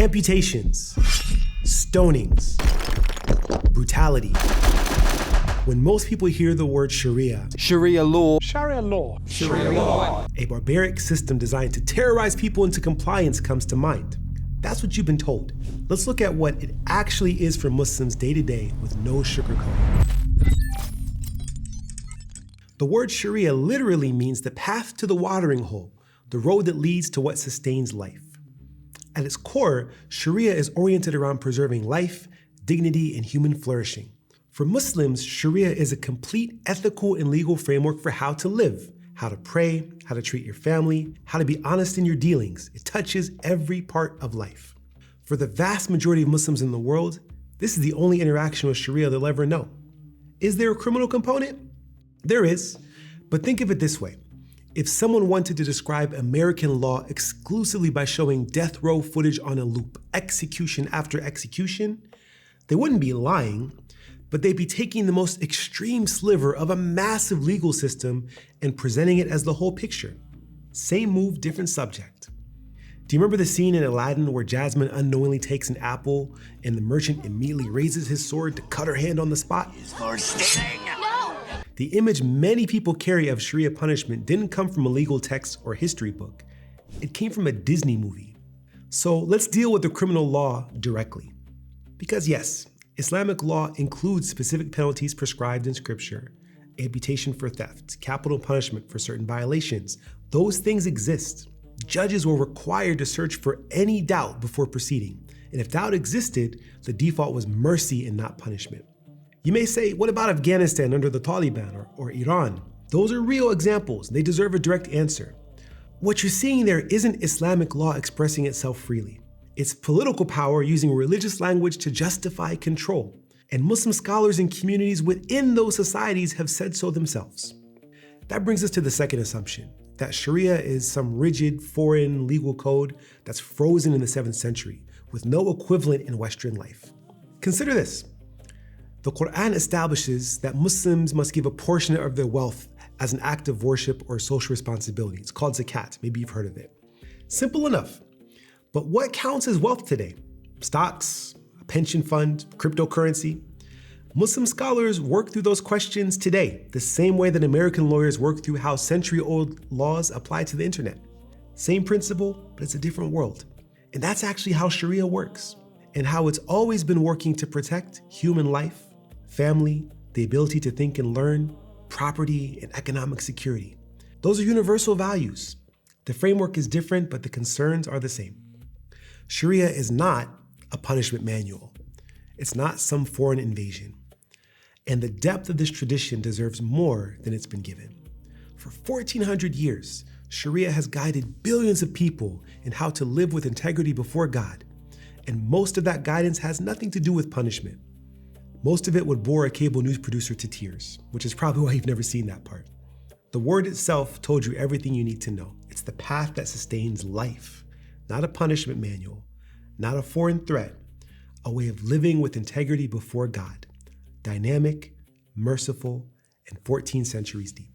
Amputations, stonings, brutality. When most people hear the word Sharia, Sharia law, a barbaric system designed to terrorize people into compliance comes to mind. That's what you've been told. Let's look at what it actually is for Muslims day to day with no sugarcoating. The word Sharia literally means the path to the watering hole, the road that leads to what sustains life. At its core, Sharia is oriented around preserving life, dignity, and human flourishing. For Muslims, Sharia is a complete ethical and legal framework for how to live, how to pray, how to treat your family, how to be honest in your dealings. It touches every part of life. For the vast majority of Muslims in the world, this is the only interaction with Sharia they'll ever know. Is there a criminal component? There is, but think of it this way. If someone wanted to describe American law exclusively by showing death row footage on a loop, execution after execution, they wouldn't be lying, but they'd be taking the most extreme sliver of a massive legal system and presenting it as the whole picture. Same move, different subject. Do you remember the scene in Aladdin where Jasmine unknowingly takes an apple and the merchant immediately raises his sword to cut her hand on the spot? For stealing! No! The image many people carry of Sharia punishment didn't come from a legal text or history book. It came from a Disney movie. So let's deal with the criminal law directly. Because yes, Islamic law includes specific penalties prescribed in scripture, amputation for theft, capital punishment for certain violations. Those things exist. Judges were required to search for any doubt before proceeding. And if doubt existed, the default was mercy and not punishment. You may say, what about Afghanistan under the Taliban or Iran? Those are real examples. They deserve a direct answer. What you're seeing there isn't Islamic law expressing itself freely. It's political power using religious language to justify control. And Muslim scholars and communities within those societies have said so themselves. That brings us to the second assumption, that Sharia is some rigid foreign legal code that's frozen in the 7th century with no equivalent in Western life. Consider this. The Quran establishes that Muslims must give a portion of their wealth as an act of worship or social responsibility. It's called zakat. Maybe you've heard of it. Simple enough. But what counts as wealth today? Stocks, a pension fund, cryptocurrency? Muslim scholars work through those questions today, the same way that American lawyers work through how century-old laws apply to the internet. Same principle, but it's a different world. And that's actually how Sharia works, and how it's always been working to protect human life, family, the ability to think and learn, property, and economic security. Those are universal values. The framework is different, but the concerns are the same. Sharia is not a punishment manual. It's not some foreign invasion. And the depth of this tradition deserves more than it's been given. For 1,400 years, Sharia has guided billions of people in how to live with integrity before God. And most of that guidance has nothing to do with punishment. Most of it would bore a cable news producer to tears, which is probably why you've never seen that part. The word itself told you everything you need to know. It's the path that sustains life, not a punishment manual, not a foreign threat, a way of living with integrity before God, dynamic, merciful, and 14 centuries deep.